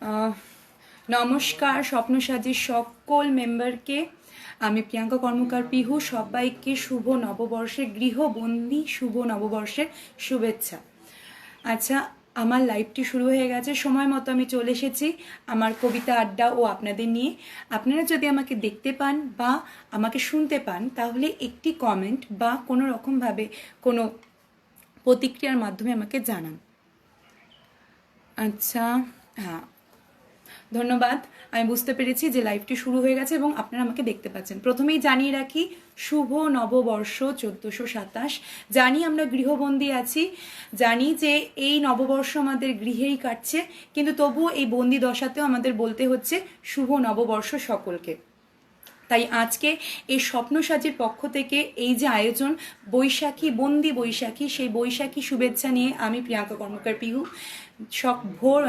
আহ, নমস্কার স্বপ্নসাজীর সকল মেম্বারকে। আমি প্রিয়াঙ্কা কর্মকার পিহু সবাইকে শুভ নববর্ষের গৃহবন্দী শুভ নববর্ষের শুভেচ্ছা। আচ্ছা, আমার লাইভটি শুরু হয়ে গেছে, সময় মতো আমি চলে এসেছি আমার কবিতা আড্ডা ও আপনাদের নিয়ে। আপনারা যদি আমাকে দেখতে পান বা আমাকে শুনতে পান তাহলে একটি কমেন্ট বা কোনো রকমভাবে কোনো প্রতিক্রিয়ার মাধ্যমে আমাকে জানান। আচ্ছা, হ্যাঁ, ধন্যবাদ। আমি বুঝতে পেরেছি যে লাইভটি শুরু হয়ে গেছে এবং আপনারা আমাকে দেখতে পাচ্ছেন। প্রথমেই জানিয়ে রাখি, শুভ নববর্ষ 1427। জানি আমরা গৃহবন্দী আছি, জানি যে এই নববর্ষ আমাদের গৃহেই কাটছে, কিন্তু তবুও এই বন্দি দশাতেও আমাদের বলতে হচ্ছে শুভ নববর্ষ সকলকে। তাই আজকে এই স্বপ্নসাজীর পক্ষ থেকে এই যে আয়োজন বৈশাখী বন্দি বৈশাখী, সেই বৈশাখী শুভেচ্ছা নিয়ে আমি প্রিয়াঙ্কা কর্মকার পিহু ভোর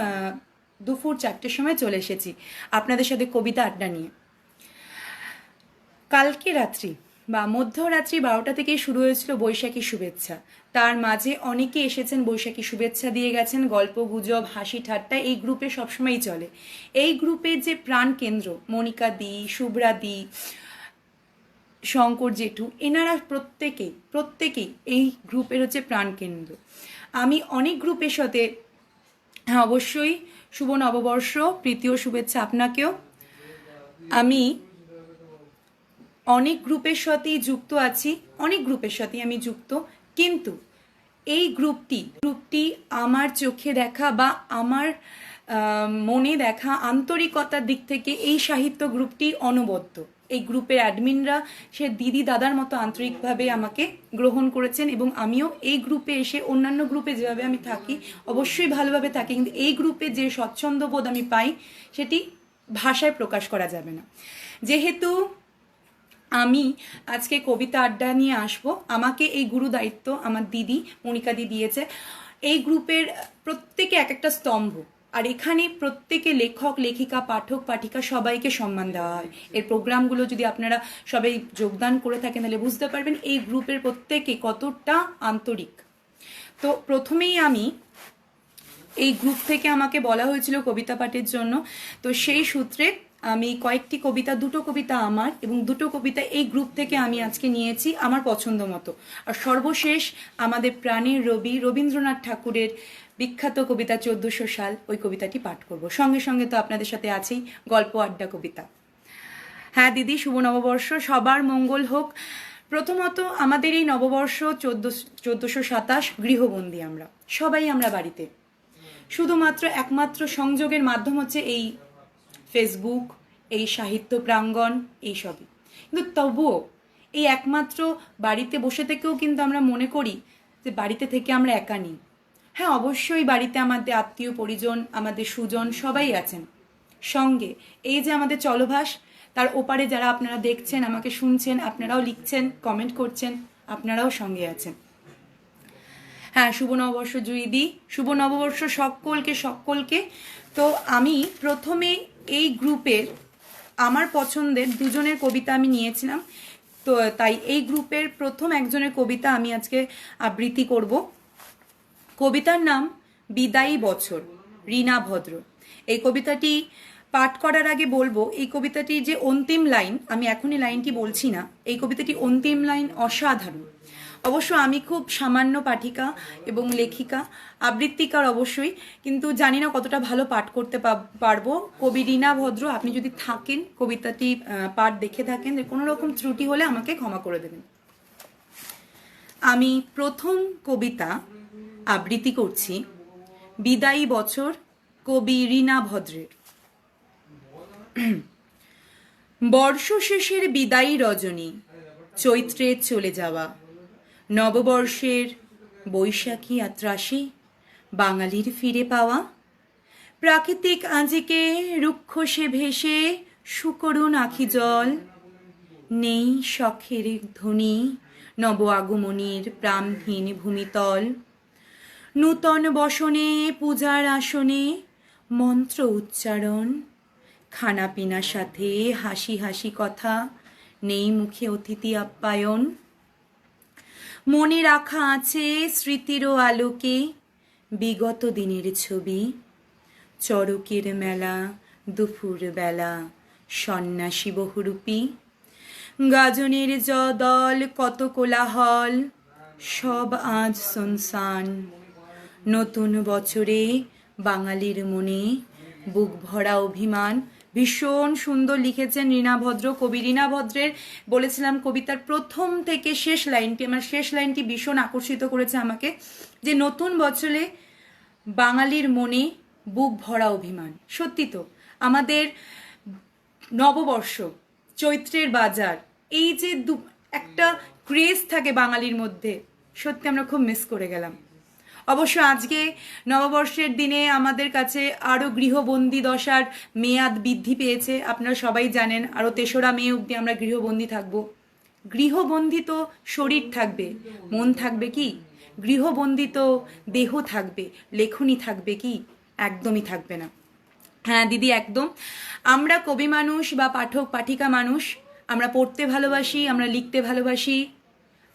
দুপুর 4টের সময় চলে এসেছি আপনাদের সাথে কবিতা আড্ডা নিয়ে। কালকে রাত্রি বা মধ্যরাত্রি 12টা থেকেই শুরু হয়েছিল বৈশাখী শুভেচ্ছা। তার মাঝে অনেকে এসেছেন, বৈশাখী শুভেচ্ছা দিয়ে গেছেন, গল্প গুজব হাসি ঠাট্টা এই গ্রুপে সবসময়ই চলে। এই গ্রুপের যে প্রাণ কেন্দ্র মনিকা দি, শুভ্রা দি, শঙ্কর জেঠু, এনারা প্রত্যেকেই এই গ্রুপের হচ্ছে প্রাণ কেন্দ্র। আমি অনেক গ্রুপের সাথে, হ্যাঁ অবশ্যই শুভ নববর্ষ, প্রীতীয় শুভেচ্ছা আপনাকেও। আমি অনেক গ্রুপের সাথেই যুক্ত আছি, অনেক গ্রুপের সাথেই আমি যুক্ত, কিন্তু এই গ্রুপটি আমার চোখে দেখা বা আমার মনে দেখা আন্তরিকতার দিক থেকে এই সাহিত্য গ্রুপটি অনবদ্য। এই গ্রুপের অ্যাডমিনরা সে দিদি দাদার মতো আন্তরিকভাবে আমাকে গ্রহণ করেছেন এবং আমিও এই গ্রুপে এসে অন্যান্য গ্রুপে যেভাবে আমি থাকি অবশ্যই ভালোভাবে থাকি, কিন্তু এই গ্রুপে যে স্বচ্ছন্দ বোধ আমি পাই সেটি ভাষায় প্রকাশ করা যাবে না। যেহেতু আমি আজকে কবিতা আড্ডা নিয়ে আসব, আমাকে এই গুরু দায়িত্ব আমার দিদি মনিকা দি দিয়েছে। এই গ্রুপের প্রত্যেকে এক একটা স্তম্ভ, আর এখানে প্রত্যেকে লেখক লেখিকা পাঠক পাঠিকা সবাইকে সম্মান দেওয়া হয়। এর প্রোগ্রামগুলো যদি আপনারা সবাই যোগদান করে থাকেন তাহলে বুঝতে পারবেন এই গ্রুপের প্রত্যেকে কতটা আন্তরিক। তো প্রথমেই আমি এই গ্রুপ থেকে আমাকে বলা হয়েছিল কবিতা পাঠের জন্য, তো সেই সূত্রে আমি কয়েকটি কবিতা, দুটো কবিতা আমার এবং দুটো কবিতা এই গ্রুপ থেকে আমি আজকে নিয়েছি আমার পছন্দ মতো। আর সর্বশেষ আমাদের প্রাণের রবি রবীন্দ্রনাথ ঠাকুরের বিখ্যাত কবিতা 1400 সাল, ওই কবিতাটি পাঠ করব। সঙ্গে সঙ্গে তো আপনাদের সাথে আছেই গল্প আড্ডা কবিতা। হ্যাঁ দিদি, শুভ নববর্ষ, সবার মঙ্গল হোক। প্রথমত আমাদের এই নববর্ষ 1427, গৃহবন্দী আমরা সবাই, আমরা বাড়িতে। শুধুমাত্র একমাত্র সংযোগের মাধ্যম হচ্ছে এই ফেসবুক, এই সাহিত্য প্রাঙ্গণ, এইসবই। কিন্তু তবুও এই একমাত্র বাড়িতে বসে থেকেও কিন্তু আমরা মনে করি যে বাড়িতে থেকে আমরা একা নেই। হ্যাঁ অবশ্যই বাড়িতে আমাদের আত্মীয় পরিজন, আমাদের সুজন সবাই আছেন সঙ্গে। এই যে আমাদের চলভাস, তার ওপারে যারা আপনারা দেখছেন, আমাকে শুনছেন, আপনারাও লিখছেন, কমেন্ট করছেন, আপনারাও সঙ্গে আছেন। হ্যাঁ, শুভ নববর্ষ জুইদি, শুভ নববর্ষ সকলকে। তো আমি প্রথমে এই গ্রুপের আমার পছন্দের দুজনের কবিতা আমি নিয়েছিলাম, তো তাই এই গ্রুপের প্রথম একজনের কবিতা আমি আজকে আবৃত্তি করব। কবিতার নাম বিদায়ী বছর, রীনা ভদ্র। এই কবিতাটি পাঠ করার আগে বলবো, এই কবিতাটির যে অন্তিম লাইন, আমি এখনই লাইনটি বলছি না, এই কবিতাটি অন্তিম লাইন অসাধারণ। অবশ্য আমি খুব সামান্য পাঠিকা এবং লেখিকা, আবৃত্তিকার অবশ্যই, কিন্তু জানি না কতটা ভালো পাঠ করতে পারবো। কবি রীনা ভদ্র, আপনি যদি থাকেন কবিতাটি পাঠ দেখে থাকেন, যে কোনো রকম ত্রুটি হলে আমাকে ক্ষমা করে দেবেন। আমি প্রথম কবিতা আবৃত্তি করছি, বিদায়ী বছর, কবি রীনা ভদ্রের। বর্ষ শেষের বিদায়ী রজনী, চৈত্রের চলে যাওয়া, নববর্ষের বৈশাখী আত্রাসী, বাঙালির ফিরে পাওয়া। প্রাকৃতিক আঁজিকে রুক্ষ সে ভেসে, সুকরুণ আখি জল, নেই শখের ধ্বনি, নব আগমনীর প্রাণহীন ভূমিতল। নূতন বসনে পূজার আসনে মন্ত্র উচ্চারণ, খানা পিনার সাথে হাসি হাসি কথা, নেই মুখে অতিথি আপ্যায়ন। মনে রাখা আছে স্মৃতিরও আলোকে বিগত দিনের ছবি, চরকের মেলা দুপুর বেলা সন্ন্যাসী বহুরূপী গাজনের দল কত কোলাহল সব আজ শুনশান নতুন বছরে বাঙালির মনে বুক ভরা অভিমান। ভীষণ সুন্দর লিখেছেন রীনা ভদ্র। কবি রীনা ভদ্রের বলেছিলাম কবিতার প্রথম থেকে শেষ লাইনটি, আমার শেষ লাইনটি ভীষণ আকর্ষিত করেছে আমাকে, যে নতুন বছরে বাঙালির মনে বুক ভরা অভিমান। সত্যি তো, আমাদের নববর্ষ, চৈত্রের বাজার, এই যে একটা ক্রেজ থাকে বাঙালির মধ্যে, সত্যি আমরা খুব মিস করে গেলাম। অবশ্য আজকে নববর্ষের দিনে আমাদের কাছে আরও গৃহবন্দী দশার মেয়াদ বৃদ্ধি পেয়েছে, আপনারা সবাই জানেন। আরও ৩রা মে অবধি আমরা গৃহবন্দী থাকব। গৃহবন্দী তো শরীর থাকবে, মন থাকবে কি? গৃহবন্দী তো দেহ থাকবে, লেখনী থাকবে কি? একদমই থাকবে না। হ্যাঁ দিদি, একদম। আমরা কবি মানুষ বা পাঠক পাঠিকা মানুষ, আমরা পড়তে ভালোবাসি, আমরা লিখতে ভালোবাসি,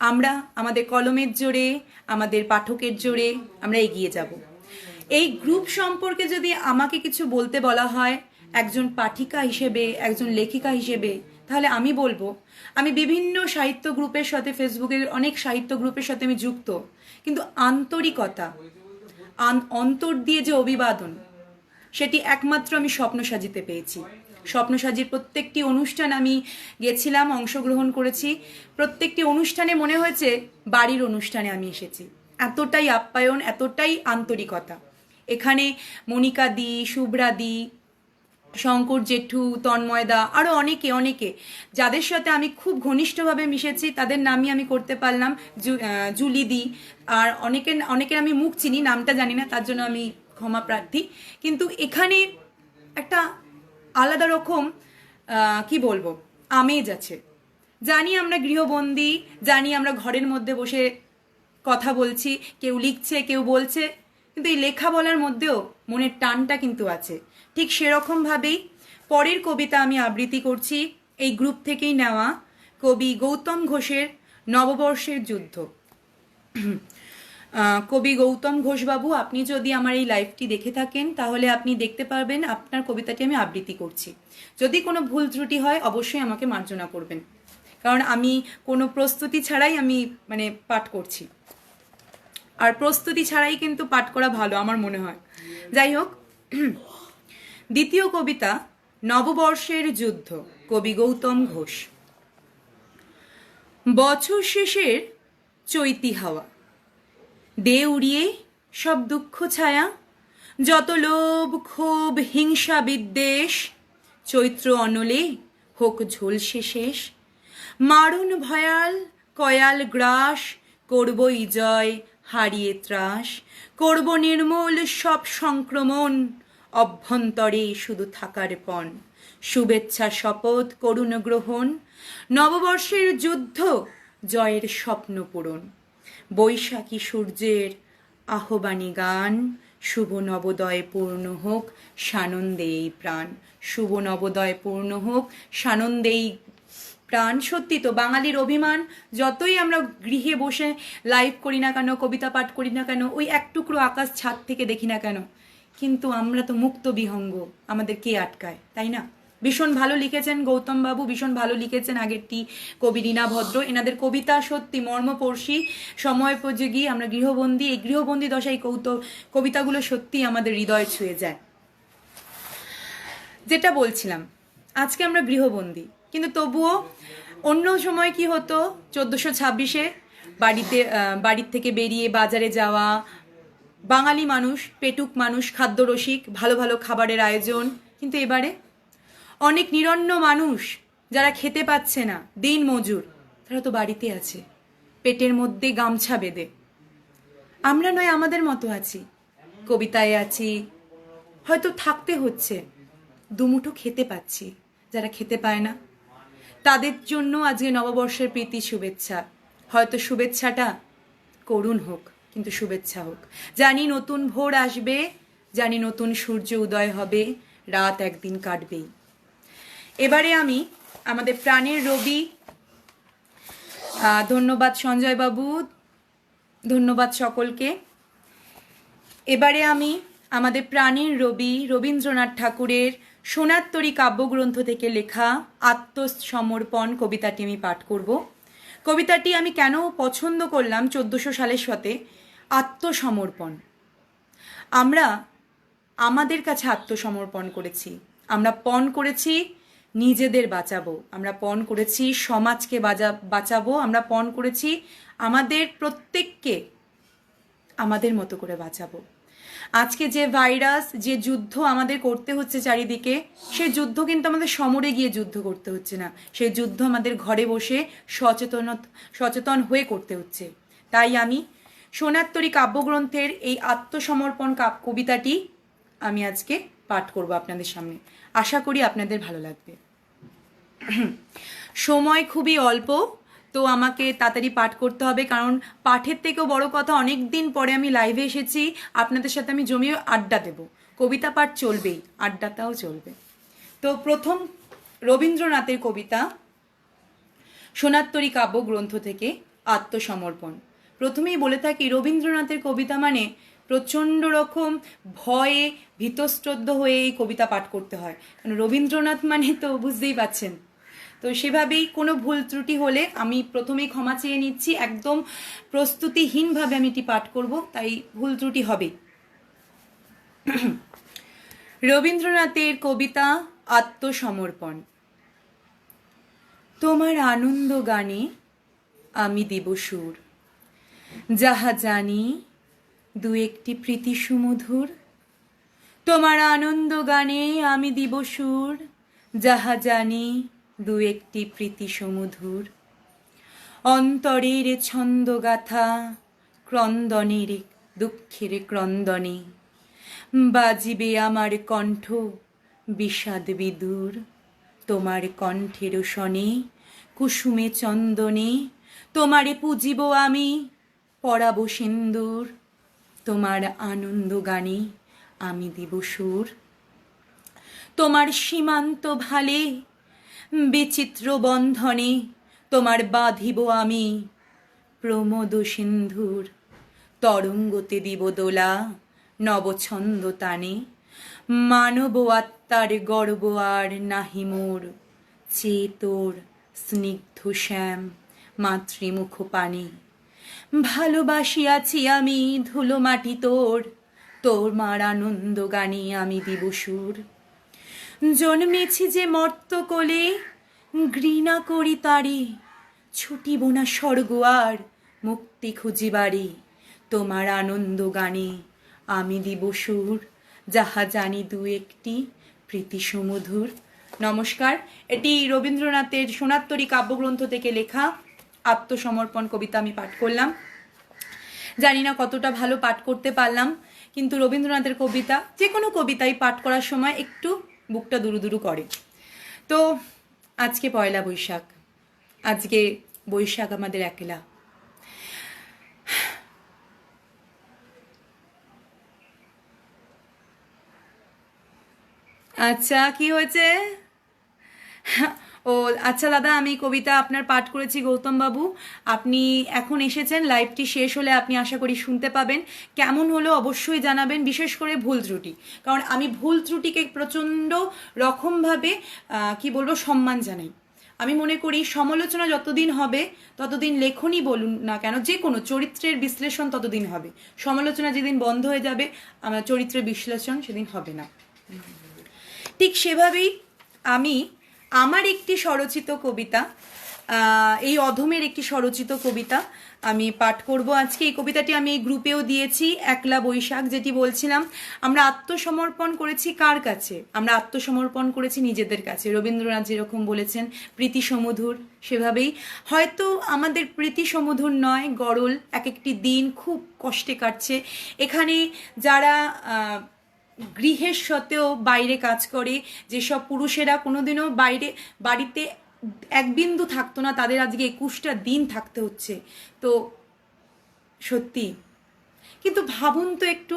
আমরা আমাদের কলমের জোরে, আমাদের পাঠকের জোরে আমরা এগিয়ে যাব। এই গ্রুপ সম্পর্কে যদি আমাকে কিছু বলতে বলা হয় একজন পাঠিকা হিসেবে, একজন লেখিকা হিসেবে, তাহলে আমি বলবো, আমি বিভিন্ন সাহিত্য গ্রুপের সাথে, ফেসবুকের অনেক সাহিত্য গ্রুপের সাথে আমি যুক্ত, কিন্তু আন্তরিকতা, অন্তর দিয়ে যে অভিবাদন, সেটি একমাত্র আমি স্বপ্ন সাজিতে পেয়েছি। স্বপ্ন সাজির প্রত্যেকটি অনুষ্ঠান আমি গেছিলাম, অংশগ্রহণ করেছি। প্রত্যেকটি অনুষ্ঠানে মনে হয়েছে বাড়ির অনুষ্ঠানে আমি এসেছি। এতটাই আপ্যায়ন, এতটাই আন্তরিকতা। এখানে মনিকা দি, শুভ্রা দি, শঙ্কর জেঠু, তন্ময়দা, আরও অনেকে অনেকে যাদের সাথে আমি খুব ঘনিষ্ঠভাবে মিশেছি, তাদের নামই আমি করতে পারলাম। জুলি দি, আর অনেকের আমি মুখ চিনি, নামটা জানি না, তার জন্য আমি ক্ষমা প্রার্থী। কিন্তু এখানে একটা আলাদা রকম কি বলবো আমেজ আছে। জানি আমরা গৃহবন্দী, জানি আমরা ঘরের মধ্যে বসে কথা বলছি, কেউ লিখছে, কেউ বলছে, কিন্তু এই লেখা বলার মধ্যেও মনের টানটা কিন্তু আছে। ঠিক সেরকমভাবেই পরের কবিতা আমি আবৃত্তি করছি, এই গ্রুপ থেকেই নেওয়া, কবি গৌতম ঘোষের নববর্ষের যুদ্ধ। কবি গৌতম ঘোষবাবু, আপনি যদি আমার এই লাইভটি দেখে থাকেন তাহলে আপনি দেখতে পারবেন আপনার কবিতাটি আমি আবৃত্তি করছি। যদি কোনো ভুল ত্রুটি হয় অবশ্যই আমাকে মার্জনা করবেন, কারণ আমি কোনো প্রস্তুতি ছাড়াই আমি পাঠ করছি, আর প্রস্তুতি ছাড়াই কিন্তু পাঠ করা ভালো আমার মনে হয়। যাই হোক, দ্বিতীয় কবিতা নববর্ষের যুদ্ধ, কবি গৌতম ঘোষ। বছর শেষের চৈতি হাওয়া দে উড়িয়ে সব দুঃখ ছায়া, যত লোভ ক্ষোভ হিংসা বিদ্বেষ, চৈত্র অনলে হোক ঝলসে শেষ। মারণ ভয়াল কয়াল গ্রাস, করবই জয় হারিয়ে ত্রাস, করব নির্মূল সব সংক্রমণ, অভ্যন্তরে শুধু থাকার পণ। শুভেচ্ছা শপথ করুণ গ্রহণ, নববর্ষের যুদ্ধ জয়ের স্বপ্ন পূরণ। বৈশাখী সূর্যের আহ্বানী গান, শুভ নবোদয় পূর্ণ হোক সানন্দে এই প্রাণ। শুভ নবোদয় পূর্ণ হোক সানন্দে এই প্রাণ। সত্যি তো, বাঙালির অভিমান, যতই আমরা গৃহে বসে লাইভ করি না কেন, কবিতা পাঠ করি না কেন, ওই এক টুকরো আকাশ ছাদ থেকে দেখি না কেন, কিন্তু আমরা তো মুক্ত বিহঙ্গ, আমাদের কে আটকায়, তাই না? ভীষণ ভালো লিখেছেন গৌতম বাবু, ভীষণ ভালো লিখেছেন আগেরটি কবি রীনা ভদ্র। এনাদের কবিতা সত্যি মর্মস্পর্শী, সময়োপযোগী। আমরা গৃহবন্দী, এই গৃহবন্দী দশায় কবিতাগুলো সত্যি আমাদের হৃদয় ছুঁয়ে যায়। যেটা বলছিলাম, আজকে আমরা গৃহবন্দী, কিন্তু তবুও অন্য সময় কি হতো, 1426-এ বাড়ির থেকে বেরিয়ে বাজারে যাওয়া, বাঙালি মানুষ, পেটুক মানুষ, খাদ্যরসিক, ভালো ভালো খাবারের আয়োজন। কিন্তু এবারে অনেক নিরন্ন মানুষ যারা খেতে পাচ্ছে না, দিন মজুর, তারা তো বাড়িতে আছে পেটের মধ্যে গামছা বেঁধে। আমরা নয় আমাদের মতো আছি, কবিতায় আছি, হয়তো থাকতে হচ্ছে, দুমুঠো খেতে পাচ্ছি। যারা খেতে পায় না তাদের জন্য আজকে নববর্ষের প্রীতি শুভেচ্ছা। হয়তো শুভেচ্ছাটা করুণ হোক, কিন্তু শুভেচ্ছা হোক। জানি নতুন ভোর আসবে, জানি নতুন সূর্য উদয় হবে, রাত একদিন কাটবেই। এবারে আমি আমাদের প্রাণের রবি, ধন্যবাদ সঞ্জয় বাবু, ধন্যবাদ সকলকে। এবারে আমি আমাদের প্রাণীর রবি রবীন্দ্রনাথ ঠাকুরের সোনার তরী কাব্যগ্রন্থ থেকে লেখা আত্মসমর্পণ কবিতাটি আমি পাঠ করব। কবিতাটি আমি কেন পছন্দ করলাম 1400 সালের সাথে, আত্মসমর্পণ। আমরা আমাদের কাছে আত্মসমর্পণ করেছি, আমরা পণ করেছি নিজেদের বাঁচাবো, আমরা পণ করেছি সমাজকে বাঁচাবো, আমরা পণ করেছি আমাদের প্রত্যেককে আমাদের মতো করে বাঁচাবো। আজকে যে ভাইরাস, যে যুদ্ধ আমাদের করতে হচ্ছে চারিদিকে, সেই যুদ্ধ কিন্তু আমাদের সমরে গিয়ে যুদ্ধ করতে হচ্ছে না, সেই যুদ্ধ আমাদের ঘরে বসে সচেতন হয়ে করতে হচ্ছে। তাই আমি সোনার তরী কাব্যগ্রন্থের এই আত্মসমর্পণ কবিতাটি আমি আজকে পাঠ করব আপনাদের সামনে। আশা করি আপনাদের ভালো লাগবে। সময় খুবই অল্প, তো আমাকে তাড়াতাড়ি পাঠ করতে হবে, কারণ পাঠের থেকেও বড় কথা অনেক দিন পরে আমি লাইভে এসেছি, আপনাদের সাথে আমি জমিয়ে আড্ডা দেব। কবিতা পাঠ চলবেই, আড্ডাটাও চলবে। তো প্রথম রবীন্দ্রনাথের কবিতা সোনার তরী কাব্যগ্রন্থ থেকে আত্মসমর্পণ। প্রথমেই বলে থাকি, রবীন্দ্রনাথের কবিতা মানে প্রচণ্ড রকম ভয়ে ভীতস্ত্রদ্ধ হয়ে এই কবিতা পাঠ করতে হয়, কারণ রবীন্দ্রনাথ মানে তো বুঝতেই পাচ্ছেন। তো সেভাবেই কোনো ভুল ত্রুটি হলে আমি প্রথমেই ক্ষমা চেয়ে নিচ্ছি, একদম প্রস্তুতিহীনভাবে আমি এটি পাঠ করব, তাই ভুল ত্রুটি হবে। রবীন্দ্রনাথের কবিতা আত্মসমর্পণ। তোমার আনন্দ গানে আমি দেব সুর, যাহা জানি দু একটি প্রীতি সুমধুর। তোমার আনন্দ গানে আমি দিব সুর, যাহা জানি দু একটি প্রীতি সমধুর। অন্তরের ছন্দ গাথা ক্রন্দনের দুঃখের ক্রন্দনে, বাজিবে আমার কণ্ঠ বিষাদ বিদুর। তোমার কণ্ঠের শনে কুসুমে চন্দনে, তোমারে পুজিব আমি পরাব সিন্দুর। তোমার আনন্দ গানে আমি দিব সুর। তোমার সীমান্ত ভালে বিচিত্র বন্ধনে, তোমার বাঁধিব আমি প্রমোদ সিন্ধুর। তরঙ্গতে দিব দোলা নবছন্দ তানে, মানব আত্মার গর্ব আর নাহি মোর। চেতোর স্নিগ্ধ শ্যাম মাতৃমুখ পানে, ভালোবাসিয়াছি আমি ধুলো মাটি তোর। তোমার আনন্দ গানে আমি দিব সুর। জন্মেছি যে মর্ত কোলে ঘৃণা করি তারে, ছুটিব না স্বর্গ আর মুক্তি খুঁজিবারে। তোমার আনন্দ গানে আমি দিব সুর, যাহা জানি দু একটি প্রীতি সুমধুর। নমস্কার, এটি রবীন্দ্রনাথের সোনার তরী কাব্যগ্রন্থ থেকে লেখা আত্মসমর্পণ কবিতা আমি পাঠ করলাম। জানি না কতটা ভালো পাঠ করতে পারলাম, কিন্তু রবীন্দ্রনাথের কবিতা, যে কোনো কবিতাই পাঠ করার সময় একটু বুকটা দুরু দুরু করে। তো আজকে পয়লা বৈশাখ, আজকে বৈশাখ আমাদের একলা। আচ্ছা, কি হয়েছে? ও আচ্ছা দাদা, আমি কবিতা আপনার পাঠ করেছি গৌতম বাবু, আপনি এখন এসেছেন, লাইভটি শেষ হলে আপনি আশা করি শুনতে পাবেন। কেমন হলো অবশ্যই জানাবেন, বিশেষ করে ভুল ত্রুটি, কারণ আমি ভুল ত্রুটিকে প্রচণ্ড রকমভাবে কি বলবো সম্মান জানাই। আমি মনে করি সমালোচনা যতদিন হবে ততদিন লেখনই বলুন না কেন, যে কোনো চরিত্রের বিশ্লেষণ ততদিন হবে। সমালোচনা যেদিন বন্ধ হয়ে যাবে, আমার চরিত্রের বিশ্লেষণ সেদিন হবে না। ঠিক সেভাবেই আমি আমার একটি স্বরচিত কবিতা, এই অধমের একটি স্বরচিত কবিতা আমি পাঠ করব আজকে। এই কবিতাটি আমি এই গ্রুপেও দিয়েছি, একলা বৈশাখ, যেটি বলছিলাম আমরা আত্মসমর্পণ করেছি কার কাছে? আমরা আত্মসমর্পণ করেছি নিজেদের কাছে। রবীন্দ্রনাথ যেরকম বলেছেন প্রীতি সমধুর, সেভাবেই হয়তো আমাদের প্রীতি সমধুর নয়, গরল এক একটি দিন খুব কষ্টে কাটছে। এখানে যারা গৃহের সত্ত্বেও বাইরে কাজ করে, যেসব পুরুষেরা কোনোদিনও বাড়িতে এক বিন্দু থাকতো না, তাদের আজকে 21টা দিন থাকতে হচ্ছে। তো সত্যি, কিন্তু ভাবুন তো একটু,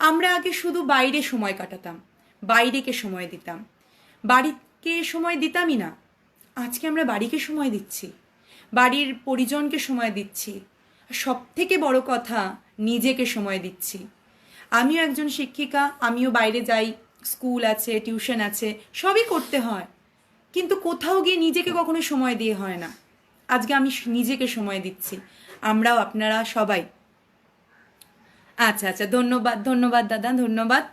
আমরা আগে শুধু বাইরে সময় কাটাতাম, বাইরেকে সময় দিতাম, বাড়িকে সময় দিতামই না। আজকে আমরা বাড়িকে সময় দিচ্ছি, বাড়ির পরিজনকে সময় দিচ্ছি, সব থেকে বড় কথা নিজেকে সময় দিচ্ছি। আমিও একজন শিক্ষিকা, আমিও বাইরে যাই, স্কুল আছে, টিউশন আছে, সবই করতে হয়, কিন্তু কোথাও গিয়ে নিজেকে কখনো সময় দিয়ে হয় না। আজকে আমি নিজেকে সময় দিচ্ছি, আমরাও, আপনারা সবাই। আচ্ছা আচ্ছা, ধন্যবাদ ধন্যবাদ দাদা, ধন্যবাদ।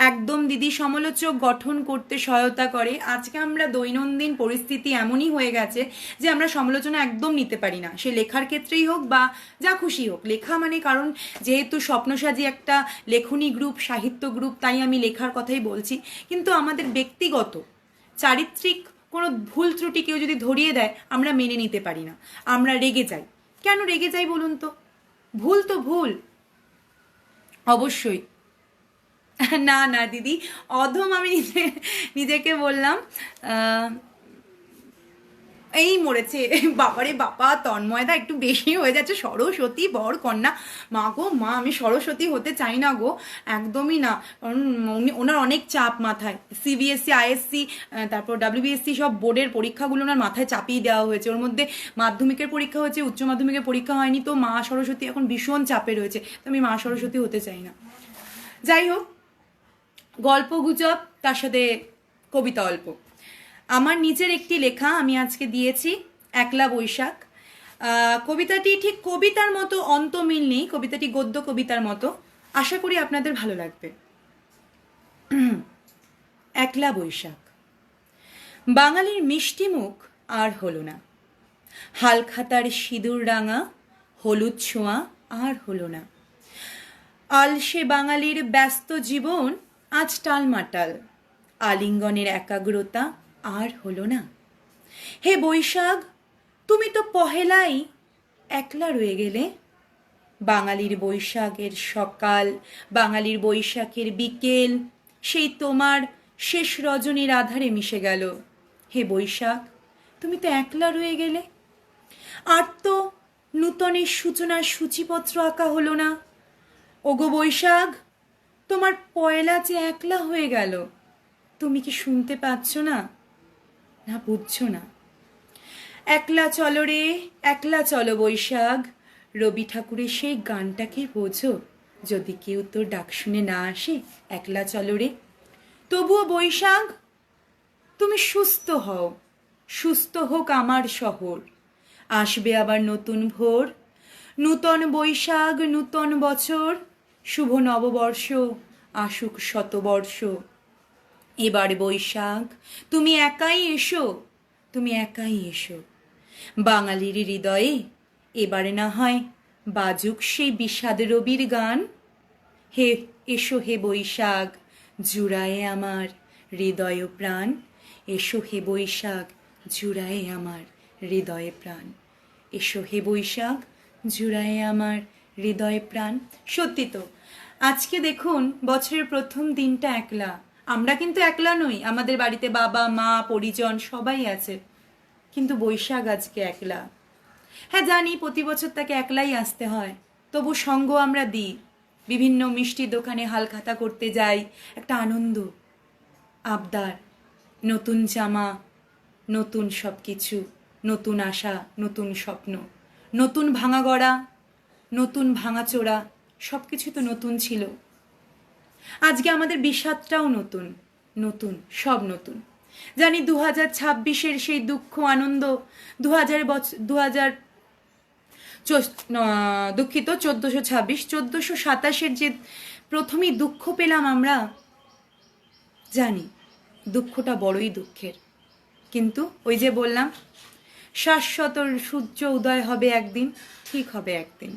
একদম দিদি, সমালোচক গঠন করতে সহায়তা করে। আজকে আমরা দৈনন্দিন পরিস্থিতি এমনই হয়ে গেছে যে আমরা সমালোচনা একদম নিতে পারি না, সে লেখার ক্ষেত্রেই হোক বা যা খুশি হোক। লেখা মানে, কারণ যেহেতু স্বপ্নসাজি একটা লেখনী গ্রুপ, সাহিত্য গ্রুপ, তাই আমি লেখার কথাই বলছি। কিন্তু আমাদের ব্যক্তিগত চারিত্রিক কোনো ভুল ত্রুটি কেউ যদি ধরিয়ে দেয়, আমরা মেনে নিতে পারি না, আমরা রেগে যাই। কেন রেগে যাই বলুন তো? ভুল তো ভুল, অবশ্যই। না না দিদি, অধম আমি নিজেকে বললাম। এই মরেছে, বাবারে বাবা, তন্ময়দা একটু বেশি হয়ে যাচ্ছে। সরস্বতী বর কন্যা, মা গো মা, আমি সরস্বতী হতে চাই না গো, একদমই না। কারণ ওনার অনেক চাপ মাথায়, সিবিএসসি, আইএসসি, তারপর ডাব্লিউবিএসসি সব বোর্ডের পরীক্ষাগুলো ওনার মাথায় চাপিয়ে দেওয়া হয়েছে। ওর মধ্যে মাধ্যমিকের পরীক্ষা হয়েছে, উচ্চ মাধ্যমিকের পরীক্ষা হয়নি, তো মা সরস্বতী এখন ভীষণ চাপে রয়েছে, তো আমি মা সরস্বতী হতে চাই না। যাই হোক, গল্প গুজব তার সাথে কবিতা অল্প। আমার নিজের একটি লেখা আমি আজকে দিয়েছি, একলা বৈশাখ। কবিতাটি ঠিক কবিতার মতো অন্তমিল নেই, কবিতাটি গদ্য কবিতার মতো। আশা করি আপনাদের ভালো লাগবে। একলা বৈশাখ। বাঙালির মিষ্টি মুখ আর হলো না, হালখাতার সিঁদুর রাঙা হলুদ ছোঁয়া আর হলো না। আলসে বাঙালির ব্যস্ত জীবন আজ টালমাটাল, আলিঙ্গনের একাগ্রতা আর হলো না। হে বৈশাখ, তুমি তো পহেলাই একলা রয়ে গেলে। বাঙালির বৈশাখের সকাল, বাঙালির বৈশাখের বিকেল, সেই তোমার শেষ রজনীর আধারে মিশে গেল। হে বৈশাখ, তুমি তো একলা রয়ে গেলে। আর তো নূতনের সূচনার সূচিপত্র আঁকা হলো না। ওগো বৈশাখ, তোমার পয়লা যে একলা হয়ে গেল, তুমি কি শুনতে পাচ্ছ না? না বুঝছো না? একলা চলো রে, একলা চলো বৈশাখ, রবি ঠাকুরের সেই গানটাকে বোঝো। যদি কেউ তোর ডাক শুনে না আসে, একলা চলো রে। তবুও বৈশাখ, তুমি সুস্থ হও, সুস্থ হোক আমার শহর। আসবে আবার নতুন ভোর, নূতন বৈশাখ, নূতন বছর, শুভ নববর্ষ, আসুক শতবর্ষ। এবার বৈশাখ, তুমি একাই এসো, তুমি একাই এসো। বাঙালির হৃদয়ে এবারে না হয় বাজুক সেই বিষাদ রবির গান। হে এসো হে বৈশাখ, জুড়ায়ে আমার হৃদয় প্রাণ। এসো হে বৈশাখ, জুড়ায়ে আমার হৃদয়ে প্রাণ। এসো হে বৈশাখ, জুড়ায়ে আমার হৃদয় প্রাণ। সত্যি তো, আজকে দেখুন বছরের প্রথম দিনটা একলা। আমরা কিন্তু একলা নই, আমাদের বাড়িতে বাবা মা পরিজন সবাই আছে, কিন্তু বৈশাখ আজকে একলা। হ্যাঁ জানি প্রতি বছর তাকে একলাই আসতে হয়, তবু সঙ্গ আমরা দিই। বিভিন্ন মিষ্টির দোকানে হালখাতা করতে যাই, একটা আনন্দ, আবদার, নতুন জামা, নতুন সব কিছু, নতুন আশা, নতুন স্বপ্ন, নতুন ভাঙা গড়া, নতুন ভাঙাচোরা, সব কিছু তো নতুন ছিল। আজকে আমাদের বিষাদটাও নতুন, নতুন, সব নতুন। জানি 2026-এর সেই দুঃখ আনন্দ, 2000 দুঃখিত 1426, 1427-এর যে প্রথমেই দুঃখ পেলাম আমরা, জানি দুঃখটা বড়ই দুঃখের, কিন্তু ওই যে বললাম শাশ্বত সূর্য উদয় হবে একদিন, ঠিক হবে একদিন।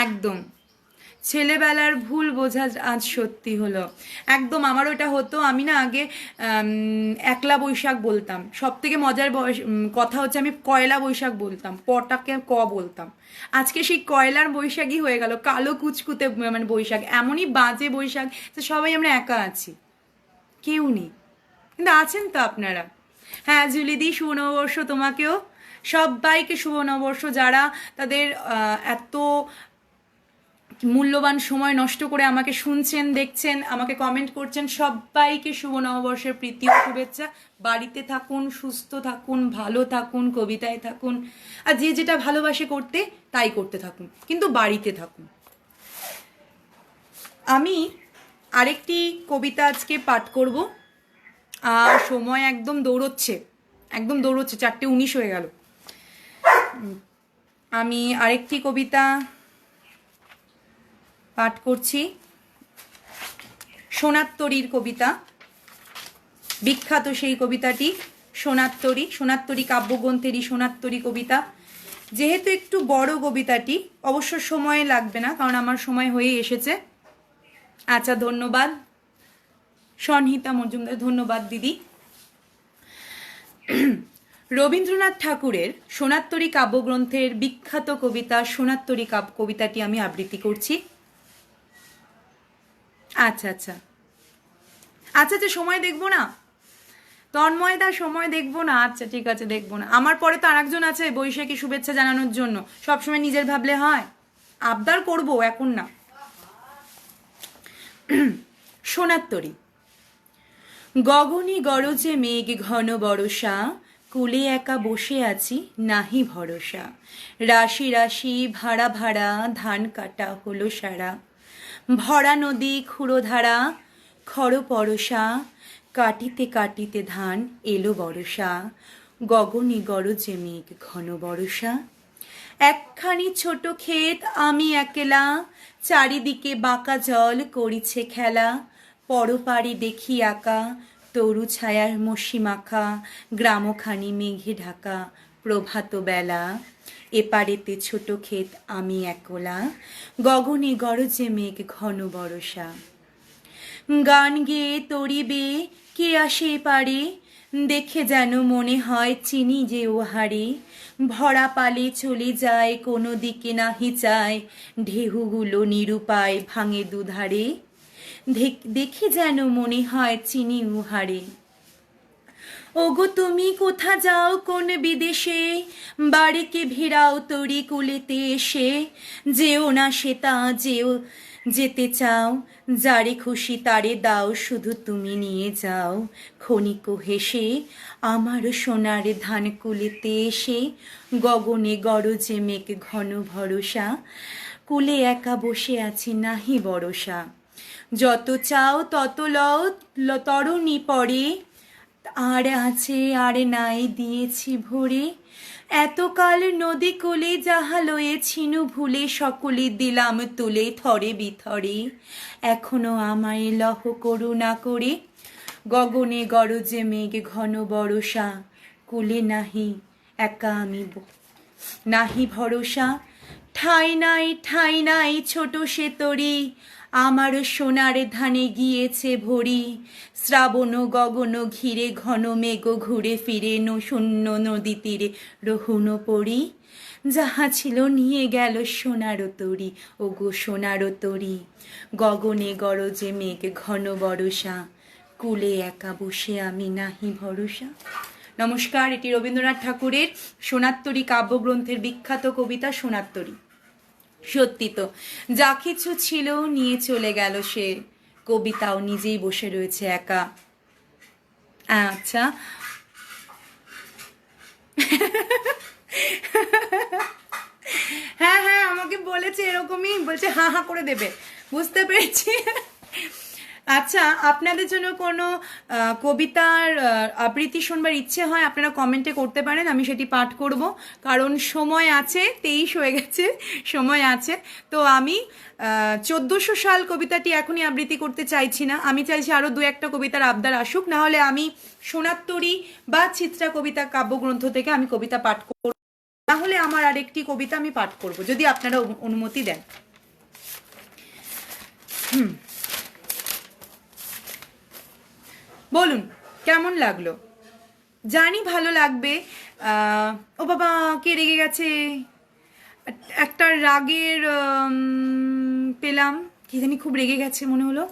একদম ছেলেবেলার ভুল বোঝা আজ সত্যি হলো। একদম আমার ওটা হতো, আমি না আগে একলা বৈশাখ বলতাম। সব থেকে মজার কথা হচ্ছে আমি কয়লা বৈশাখ বলতাম, পটাকে ক বলতাম। আজকে সেই কয়লার বৈশাখই হয়ে গেল, কালো কুচকুতে মানে বৈশাখ, এমনই বাজে বৈশাখ যে সবাই আমরা একা আছি, কেউ নেই, কিন্তু আছেন তো আপনারা। হ্যাঁ জুলিদি, শুভ নববর্ষ তোমাকেও, সবাইকে শুভ নববর্ষ। যারা তাদের এত মূল্যবান সময় নষ্ট করে আমাকে শুনছেন, দেখছেন, আমাকে কমেন্ট করছেন, সবাইকে শুভ নববর্ষের প্রীতি ও শুভেচ্ছা। বাড়িতে থাকুন, সুস্থ থাকুন, ভালো থাকুন, কবিতায় থাকুন, আর যে যেটা ভালোবাসে করতে তাই করতে থাকুন, কিন্তু বাড়িতে থাকুন। আমি আরেকটি কবিতা আজকে পাঠ করব। আর সময় একদম দৌড়চ্ছে, 4:19 হয়ে গেল। আমি আরেকটি কবিতা পাঠ করছি, সোনার কবিতা, বিখ্যাত সেই কবিতাটি সোনার কাব্যগ্রন্থেরই সোনার কবিতা। যেহেতু একটু বড় কবিতাটি, অবশ্য সময় লাগবে না, কারণ আমার সময় হয়ে এসেছে। আচ্ছা, ধন্যবাদ সনহিতা মজুমদার, ধন্যবাদ দিদি। রবীন্দ্রনাথ ঠাকুরের সোনার কাব্যগ্রন্থের বিখ্যাত কবিতা সোনার কবিতাটি আমি আবৃত্তি করছি। আচ্ছা আচ্ছা আচ্ছা আচ্ছা সময় দেখবো না, তন্ময়দা সময় দেখবো না। আচ্ছা ঠিক আছে, দেখবো না। আমার পরে তো আরেকজন আছে বৈশাখী শুভেচ্ছা জানানোর জন্য, সবসময় নিজের ভাবলে হয়, আবদার করবো, এখন না। সোনার গগনে গরজে মেঘ ঘন বরষা, কুলে একা বসে আছি নাহি ভরসা, রাশি রাশি ভাড়া ভাড়া ধান কাটা হলো সারা, ভরা নদী ক্ষুরোধারা খর পরশা, কাটিতে কাটিতে ধান এলো বরষা, গগনে গরজে মেঘ ঘন বরষা। একখানি ছোট ক্ষেত আমি একেলা, চারিদিকে বাঁকা জল করিছে খেলা, পরপারি দেখি আঁকা তরু ছায়ার মসি মাখা, গ্রামখানি মেঘে ঢাকা প্রভাত বেলা, এপারেতে ছোট ক্ষেত আমি একলা, গগনে গরজে মেঘ ঘন বরষা। গান গেয়ে তরিবে কে আসে পারে, দেখে যেন মনে হয় চিনি যে ওহারে, ভরা পালে চলে যায় কোনো দিকে নাহি চায়, ঢেউগুলো নিরুপায় ভাঙে দুধারে, দেখে যেন মনে হয় চিনি উহারে। ওগো তুমি কোথা যাও কোন বিদেশে, বাড়িকে ভিড়াও তরি কুলেতে এসে, যেও না সেতা যেও যেতে চাও, যারে খুশি তারে দাও শুধু তুমি নিয়ে যাও, ক্ষণিক হেসে আমার সোনার ধান কুলেতে এসে, গগনে গরজে মেঘ ঘন ভরসা, কুলে একা বসে আছি নাহি বরষা, যত চাও তত লও তরণী পরে, আর আছে আর নাই দিয়েছি ভরে, এতকাল নদী কোলে যাহা লয়েছিনু ভুলে, সকলে দিলাম তুলে থরে বিথরে, এখনো আমায় লহ করুণা করে, গগনে গরজে মেঘ ঘন বরষা, কুলে নাহি একা আমি নাহি ভরসা, ঠাই নাই ছোট সে তরি, আমার সোনার ধানে গিয়েছে ভরি, শ্রাবণ গগন ঘিরে ঘন মেঘ ঘুরে ফিরে শূন্য নদী তীরে রহুন পড়ি, যাহা ছিল নিয়ে গেল সোনার তরি, ও গো সোনার তরি, গগনে গরজে মেঘ ঘন বরষা, কুলে একা বসে আমি নাহি ভরসা। নমস্কার, এটি রবীন্দ্রনাথ ঠাকুরের সোনার কাব্যগ্রন্থের বিখ্যাত কবিতা সোনার। সত্যি তো, যা কিছু ছিল নিয়ে চলে গেল সে, কবিতাও নিজেই বসে রয়েছে একা। আচ্ছা হ্যাঁ হ্যাঁ আমাকে বলেছে এরকমই, বলছে হা হা করে দেবে, বুঝতে পেরেছি। আচ্ছা, আপনাদের জন্য কোনো কবিতার আবৃত্তি শুনবার ইচ্ছে হয় আপনারা কমেন্টে করতে পারেন, আমি সেটি পাঠ করব, কারণ সময় আছে, 23 হয়ে গেছে, সময় আছে। তো আমি 1400 সাল কবিতাটি এখনই আবৃত্তি করতে চাইছি না, আমি চাইছি আরও 2-1টা কবিতার আবদার আসুক, নাহলে আমি সোনার বা চিত্রা কবিতা কাব্যগ্রন্থ থেকে আমি কবিতা পাঠ করব, তাহলে আমার আরেকটি কবিতা আমি পাঠ করব, যদি আপনারা অনুমতি দেন। বলুন কেমন লাগলো, জানি ভালো লাগবে। ও বাবা, কে রেগে গেছে, একটা রাগের পেলাম, কি জানি খুব রেগে গেছে মনে হলো।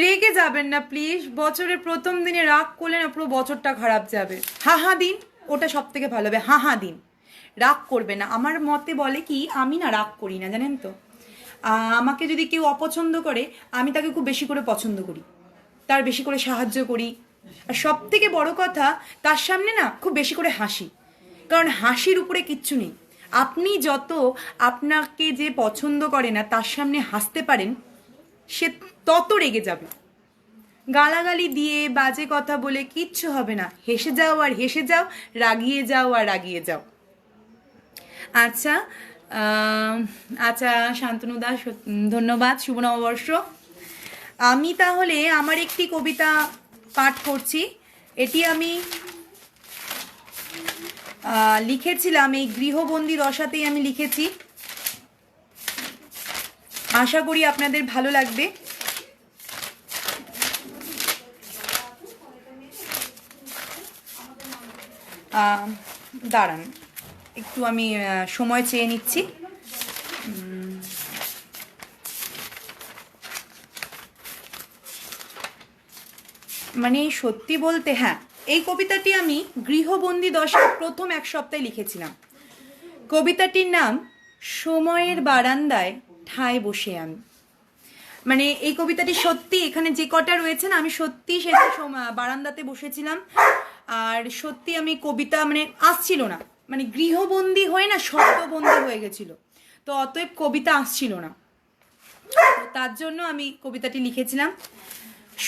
রেগে যাবেন না প্লিজ, বছরের প্রথম দিনে রাগ করলে না পুরো বছরটা খারাপ যাবে। হাহা দিন, ওটা সব থেকে ভালো হবে, হাহা দিন, রাগ করবে না। আমার মতে বলে কি, আমি না রাগ করি না, জানেন তো। আমাকে যদি কেউ অপছন্দ করে, আমি তাকে খুব বেশি করে পছন্দ করি, তার বেশি করে সাহায্য করি, আর সব থেকে বড় কথা, তার সামনে না খুব বেশি করে হাসি। কারণ হাসির উপরে কিচ্ছু নেই। আপনি যত আপনাকে যে পছন্দ করে না তার সামনে হাসতে পারেন, সে তত রেগে যাবে। গালাগালি দিয়ে বাজে কথা বলে কিচ্ছু হবে না। হেসে যাও আর হেসে যাও, রাগিয়ে যাও আর রাগিয়ে যাও। আচ্ছা, আচ্ছা শান্তনু দাস, ধন্যবাদ, শুভ নববর্ষ। আমি তাহলে আমার একটি কবিতা পাঠ করছি। এটি আমি লিখেছিলাম এই গৃহবন্দী দশাতেই আমি লিখেছি। আশা করি আপনাদের ভালো লাগবে। দাঁড়ান, একটু আমি সময় চেয়ে নিচ্ছি। মানে সত্যি বলতে, হ্যাঁ, এই কবিতাটি আমি গৃহবন্দী দশার প্রথম এক সপ্তাহে লিখেছিলাম। কবিতাটির নাম সময়ের বারান্দায় ঠায় বসে আমি। মানে এই কবিতাটি সত্যি, এখানে যে কটা রয়েছে না, আমি সত্যি সেটা বারান্দাতে বসেছিলাম। আর সত্যি আমি কবিতা মানে আসছিল না, মানে গৃহবন্দী হয়ে না শব্দবন্দী হয়ে গেছিল, তো অতএব কবিতা আসছিল না। তার জন্য আমি কবিতাটি লিখেছিলাম,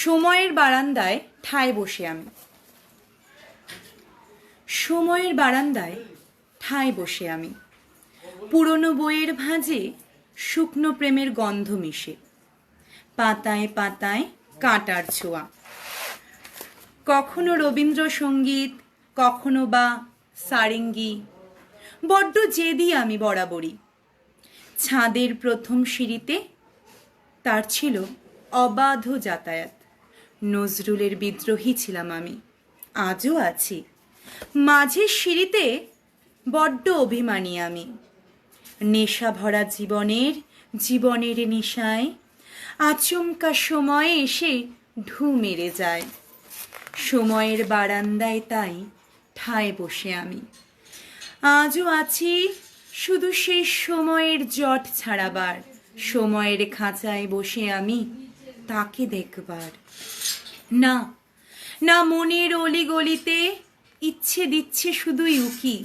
সময়ের বারান্দায় ঠায় বসে আমি। সময়ের বারান্দায় ঠায় বসে আমি, পুরনো বইয়ের ভাঁজে শুকনো প্রেমের গন্ধ মিশে, পাতায় পাতায় কাঁটার ছোঁয়া। কখনো রবীন্দ্রসঙ্গীত, কখনো বা সারেঙ্গি, বড্ড জেদি আমি বরাবরই। ছাদের প্রথম সিঁড়িতে তার ছিল অবাধ যাতায়াত। নজরুলের বিদ্রোহী ছিলাম আমি, আজও আছি। মাঝের সিঁড়িতে বড্ড অভিমানী আমি। নেশা ভরা জীবনের নেশায় আচমকা সময় এসে ঢু মেরে যায়। সময়ের বারান্দায় তাই ঠায় বসে আমি, আজও আছি শুধু সেই সময়ের জট ছাড়াবার। সময়ের খাঁচায় বসে আমি তাকে দেখবার। না না, মনের অলি গলিতে ইচ্ছে দিচ্ছে শুধুই উকি।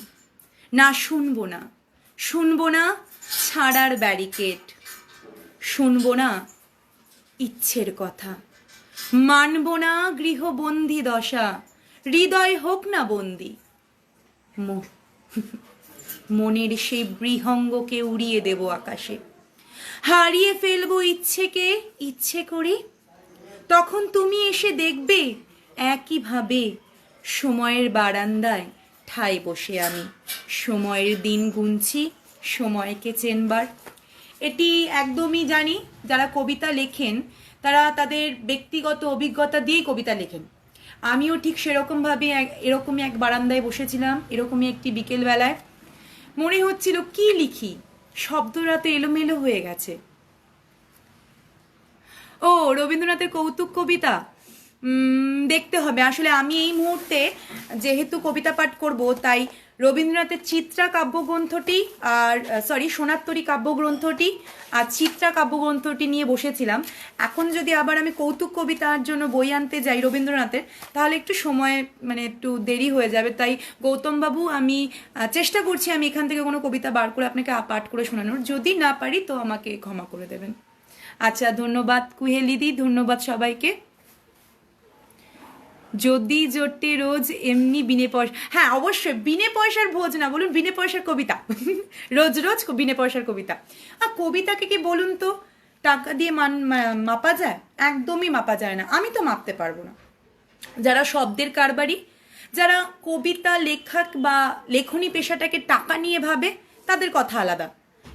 না, শুনবো না ছাড়ার ব্যারিকেড, শুনবো না ইচ্ছের কথা, মানব না গৃহবন্দী দশা, হৃদয় হোক না বন্দি। মনের সেই বৃহঙ্গকে উড়িয়ে দেব আকাশে, হারিয়ে ফেলবো ইচ্ছেকে ইচ্ছে করে। তখন তুমি এসে দেখবে একইভাবে সময়ের বারান্দায় ঠায় বসে আমি। সময়ের দিন গুনছি সময়কে চেনবার। এটি একদমই জানি, যারা কবিতা লেখেন তারা তাদের ব্যক্তিগত অভিজ্ঞতা দিয়েই কবিতা লেখেন। আমিও ঠিক সেরকমভাবে এরকমই এক বারান্দায় বসেছিলাম, এরকমই একটি বিকেলবেলায়। মনে হচ্ছিল কি লিখি, শব্দরা তো এলোমেলো হয়ে গেছে। ও, রবীন্দ্রনাথের কৌতুক কবিতা দেখতে হবে। আসলে আমি এই মুহূর্তে যেহেতু কবিতা পাঠ করব, তাই রবীন্দ্রনাথের চিত্রা কাব্যগ্রন্থটি আর সোনাত্তরী কাব্যগ্রন্থটি আর চিত্রা কাব্যগ্রন্থটি নিয়ে বসেছিলাম। এখন যদি আবার আমি কৌতুক কবিতার জন্য বই আনতে যাই রবীন্দ্রনাথের, তাহলে একটু সময় মানে একটু দেরি হয়ে যাবে। তাই গৌতমবাবু, আমি চেষ্টা করছি আমি এখান থেকে কোনো কবিতা বার করে আপনাকে পাঠ করে শোনানোর। যদি না পারি তো আমাকে ক্ষমা করে দেবেন। আচ্ছা, ধন্যবাদ কুহেলিদি, ধন্যবাদ সবাইকে। যদি জোটে রোজ এমনি বিনে পয়সা, হ্যাঁ অবশ্যই বিনে পয়সার ভোজ না, বলুন বিনে পয়সার কবিতা। রোজ রোজ বিনে পয়সার কবিতা। আর কবিতাকে কি বলুন তো টাকা দিয়ে মাপা যায়? একদমই মাপা যায় না, আমি তো মাপতে পারবো না। যারা শব্দের কারবারি, যারা কবিতা লেখক বা লেখনী পেশাটাকে টাকা নিয়ে ভাবে, তাদের কথা আলাদা।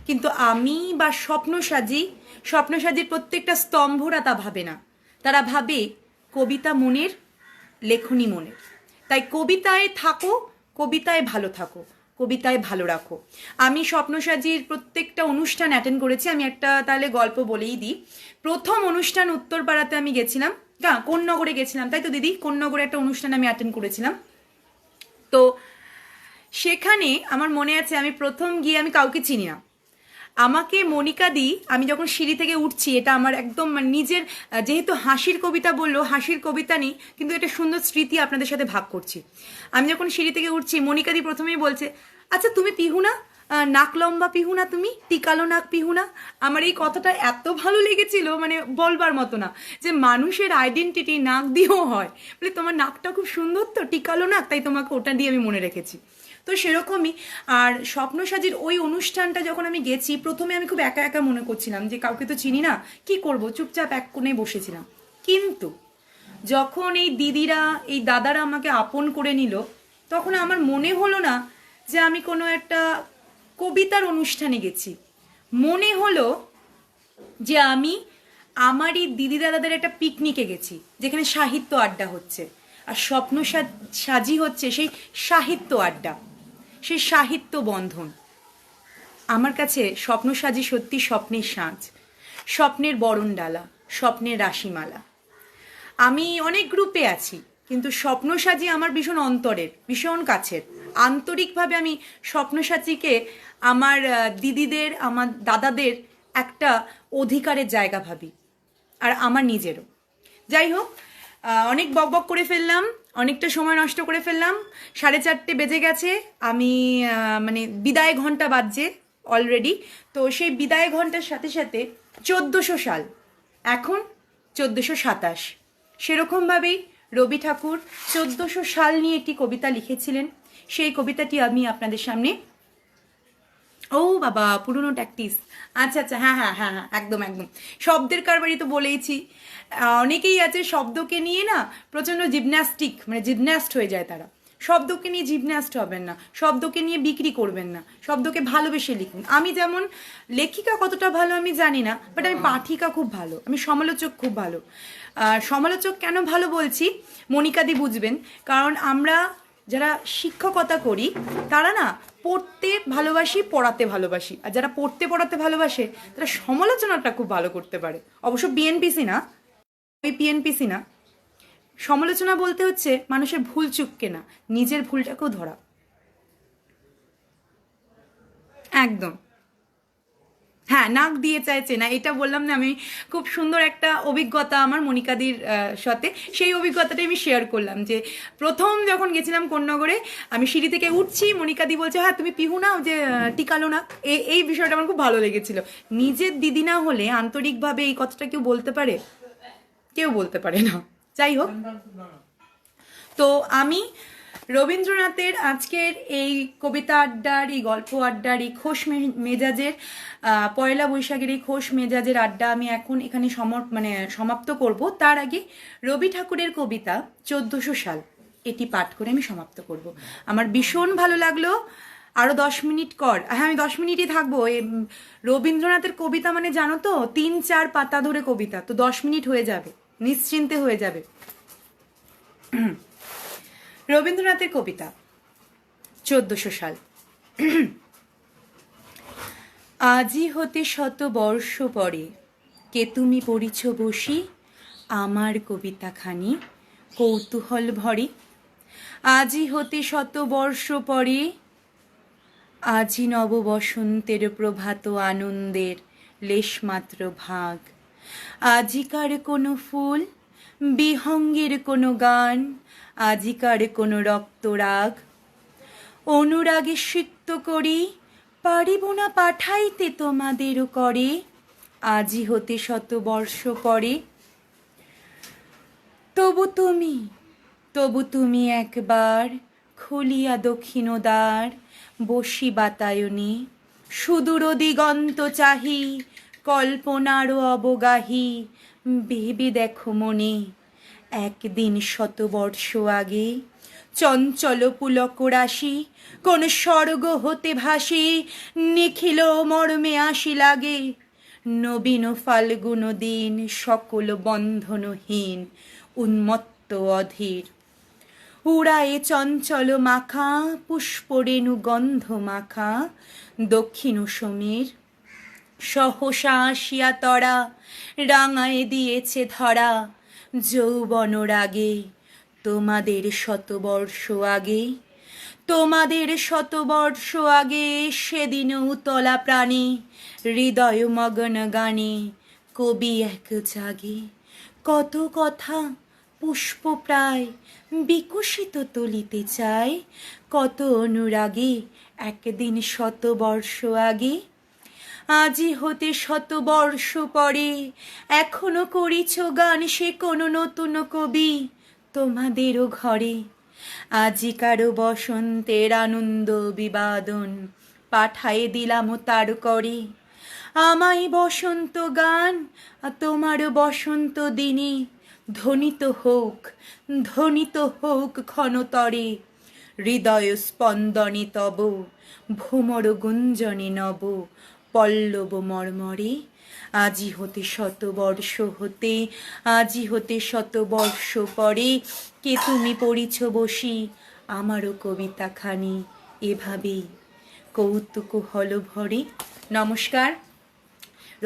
কিন্তু আমি বা স্বপ্নসাজির প্রত্যেকটা স্তম্ভরা তা ভাবে না। তারা ভাবে কবিতা মনের, লেখনী মনের। তাই কবিতায় থাকো, কবিতায় ভালো থাকো, কবিতায় ভালো রাখো। আমি স্বপ্নসাজির প্রত্যেকটা অনুষ্ঠান অ্যাটেন্ড করেছি। আমি একটা তাহলে গল্প বলেই দিই। প্রথম অনুষ্ঠান উত্তরপাড়াতে আমি গেছিলাম, কোন্নগরে গেছিলাম, তাই তো দিদি? কোন্নগরে একটা অনুষ্ঠান আমি অ্যাটেন্ড করেছিলাম। তো সেখানে আমার মনে আছে আমি প্রথম গিয়ে আমি কাউকে চিনি না, আমাকে মনিকা দি, আমি যখন সিঁড়ি থেকে উঠছি, এটা আমার একদম নিজের, যেহেতু হাসির কবিতা বললো, হাসির কবিতা নেই কিন্তু এটা সুন্দর স্মৃতি আপনাদের সাথে ভাগ করছি। আমি যখন সিঁড়ি থেকে উঠছি, মনিকা দি প্রথমেই বলছে, আচ্ছা তুমি পিহু না, নাক লম্বা পিহু না, তুমি টিকালো নাক পিহু না। আমার এই কথাটা এত ভালো লেগেছিল, মানে বলবার মতো না, যে মানুষের আইডেন্টিটি নাক দিয়েও হয়, বলে তোমার নাকটা খুব সুন্দর তো, টিকালো নাক, তাই তোমাকে ওটা দিয়ে আমি মনে রেখেছি। তো সেরকমই। আর স্বপ্নসাজির ওই অনুষ্ঠানটা যখন আমি গেছি, প্রথমে আমি খুব একা একা মনে করছিলাম যে কাউকে তো চিনি না, কি করব, চুপচাপ এক কোণে বসেছিলাম। কিন্তু যখন এই দিদিরা, এই দাদারা আমাকে আপন করে নিল, তখন আমার মনে হলো না যে আমি কোনো একটা কবিতার অনুষ্ঠানে গেছি, মনে হলো যে আমি আমার এই দিদি দাদাদের একটা পিকনিকে গেছি, যেখানে সাহিত্য আড্ডা হচ্ছে। আর স্বপ্ন সাজি হচ্ছে সেই সাহিত্য আড্ডা, সেই সাহিত্য বন্ধন। আমার কাছে স্বপ্ন সাজি সত্যি স্বপ্নের সাজ, স্বপ্নের বরণডালা, স্বপ্নের রাশিমালা। আমি অনেক গ্রুপে আছি, কিন্তু স্বপ্ন সাজি আমার ভীষণ অন্তরের, ভীষণ কাছের। আন্তরিকভাবে আমি স্বপ্ন সাজিকে আমার দিদিদের, আমার দাদাদের একটা অধিকারের জায়গা ভাবি, আর আমার নিজেরও। যাই হোক, অনেক বক বক করে ফেললাম, অনেকটা সময় নষ্ট করে ফেললাম। 4:30 বেজে গেছে, আমি মানে বিদায় ঘন্টা বাজছে অলরেডি। তো সেই বিদায় ঘন্টার সাথে সাথে 1400 সাল, এখন 1427, সেরকমভাবেই রবি ঠাকুর 1400 সাল নিয়ে একটি কবিতা লিখেছিলেন। সেই কবিতাটি আমি আপনাদের সামনে, ও বাবা, পুরনো ট্যাকটিস, আচ্ছা আচ্ছা, হ্যাঁ হ্যাঁ হ্যাঁ হ্যাঁ, একদম একদম, শব্দের কারবারই তো বলেইছি। অনেকেই আছে শব্দকে নিয়ে না প্রচণ্ড জিমন্যাস্টিক, মানে জিমন্যাস্ট হয়ে যায় তারা। শব্দকে নিয়ে জিমন্যাস্ট হবেন না, শব্দকে নিয়ে বিক্রি করবেন না, শব্দকে ভালোবেসে লিখুন। আমি যেমন লেখিকা কতটা ভালো আমি জানি না, বাট আমি পাঠিকা খুব ভালো, আমি সমালোচক খুব ভালো। সমালোচক কেন ভালো বলছি, মনিকাদি বুঝবেন। কারণ আমরা যারা শিক্ষকতা করি তারা না পড়তে ভালোবাসি, পড়াতে ভালোবাসি। আর যারা পড়তে পড়াতে ভালোবাসে তারা সমালোচনাটা খুব ভালো করতে পারে। অবশ্য বিএনপিসি না, ওই পিএনপিসি না। সমালোচনা বলতে হচ্ছে মানুষের ভুল চুককে না, নিজের ভুলটাকেও ধরা। একদম, হ্যাঁ, নাক দিয়ে চাইছে না, এটা বললাম না আমি, খুব সুন্দর একটা অভিজ্ঞতা আমার মনিকাদির সাথে। সেই অভিজ্ঞতাটাই আমি শেয়ার করলাম, যে প্রথম যখন গেছিলাম কোন্নগরে, আমি সিঁড়ি থেকে উঠছি, মনিকাদি বলছে, হ্যাঁ তুমি পিহু না, যে টিকালো না। এই বিষয়টা আমার খুব ভালো লেগেছিল। নিজের দিদি না হলে আন্তরিকভাবে এই কথাটা কেউ বলতে পারে? কেউ বলতে পারে না। যাই হোক, তো আমি রবীন্দ্রনাথের আজকের এই কবিতা আড্ডার, এই গল্প আড্ডার, এই খোশ মেজাজের, পয়লা বৈশাখের এই খোশ মেজাজের আড্ডা আমি এখন এখানে সমাপ্ত করব। তার আগে রবি ঠাকুরের কবিতা 1400 সাল, এটি পাঠ করে আমি সমাপ্ত করব। আমার ভীষণ ভালো লাগলো। আরও 10 মিনিট কর, হ্যাঁ আমি 10 মিনিটই থাকবো। রবীন্দ্রনাথের কবিতা মানে জানো তো 3-4 পাতা ধরে কবিতা, তো 10 মিনিট হয়ে যাবে, নিশ্চিন্তে হয়ে যাবে। রবীন্দ্রনাথের কবিতা 1400 সাল। আজি হতে 100 বর্ষ পরে, কে তুমি পড়িছ বসি, আমার কবিতাখানি কৌতূহল ভরে। আজি হতে 100 বর্ষ পরে, আজি নব বসন্তের প্রভাত আনন্দের লেশমাত্র ভাগ। আজিকার কোনো ফুল, বিহঙ্গের কোনো গান, আজিকার কোনো রক্তরাগ, অনুরাগে সিক্ত করি, পারিব না পাঠাইতে তোমাদেরও করে, আজি হতে 100 বর্ষ পরে। তবু তুমি একবার খুলিয়া দক্ষিণ দ্বার, বসি বাতায়নে, সুদূর দিগন্ত চাহি, কল্পনারও অবগাহী, ভেবে দেখো মনে, একদিন 100 বর্ষ আগে চঞ্চল পুলক রাশি কোন স্বর্গ হতে ভাসি, নিখিল মর্মে আসি লাগে, নবীন ফাল্গুন দিন সকল বন্ধনহীন, উন্মত্ত অধীর, উড়ায়ে চঞ্চল মাখা, পুষ্পরেণু গন্ধ মাখা, দক্ষিণ সমীর সহসা আসিয়া তরা, রাঙায় দিয়েছে ধরা, যৌবন রাগে তোমাদের 100 বর্ষ আগে। তোমাদের শতবর্ষ আগে সেদিন উতলা প্রাণী হৃদয় মগন গানে কবি এক জাগে কত কথা পুষ্প প্রায় বিকশিত তুলিতে চায় কত অনুরাগে একদিন শতবর্ষ আগে আজি হতে শতবর্ষ পরে এখনো করিছ গান সে কোনো নতুন কবি তোমাদেরও ঘরে আজিকারও বসন্তের আনন্দ বিবাদন পাঠায়ে দিলাম তার করে আমায় বসন্ত গান তোমারও বসন্ত দিনে ধ্বনিত হোক ক্ষণতরে হৃদয় স্পন্দনে তব ভ্রমর গুঞ্জনে নব পল্লব মর্মরে আজি হতে শতবর্ষ হতে আজি হতে শতবর্ষ পরে কে তুমি পড়িছ বসি আমারও কবিতাখানি এভাবেই কৌতুক হল ভরে। নমস্কার।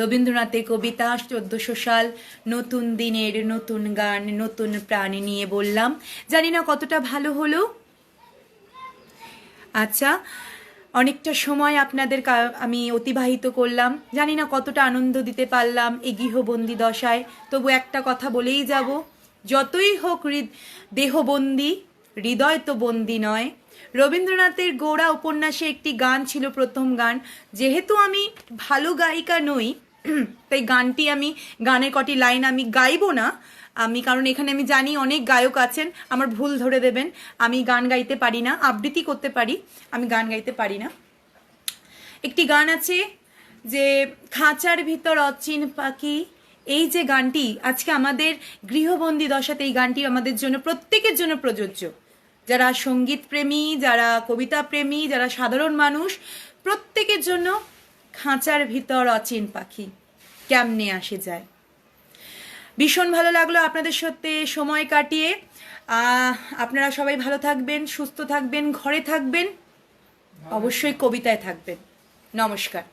রবীন্দ্রনাথের কবিতা 1400 সাল, নতুন দিনের নতুন গান নতুন প্রাণ নিয়ে বললাম। জানি না কতটা ভালো হলো। আচ্ছা, অনেকটা সময় আপনাদের আমি অতিবাহিত করলাম, জানি না কতটা আনন্দ দিতে পারলাম এই গৃহবন্দী দশায়। তবু একটা কথা বলেই যাব, যতই হোক দেহবন্দী হৃদয় তো বন্দী নয়। রবীন্দ্রনাথের গোড়া উপন্যাসে একটি গান ছিল, প্রথম গান। যেহেতু আমি ভালো গায়িকা নই, তাই গানের কটি লাইন আমি গাইবো না, কারণ এখানে আমি জানি অনেক গায়ক আছেন, আমার ভুল ধরে দেবেন। আমি গান গাইতে পারি না, আবৃত্তি করতে পারি, আমি গান গাইতে পারি না। একটি গান আছে যে খাঁচার ভিতর অচিন পাখি, এই যে গানটি আজকে আমাদের গৃহবন্দী দশাতে, এই গানটি আমাদের জন্য প্রত্যেকের জন্য প্রযোজ্য। যারা সঙ্গীত প্রেমী, যারা কবিতা প্রেমী, যারা সাধারণ মানুষ, প্রত্যেকের জন্য খাঁচার ভিতর অচিন পাখি কেমনে আসে যায়। ভীষণ ভালো লাগলো আপনাদের সাথে সময় কাটিয়ে। আপনারা সবাই ভালো থাকবেন, সুস্থ থাকবেন, ঘরে থাকবেন, অবশ্যই কবিতায় থাকবেন। নমস্কার।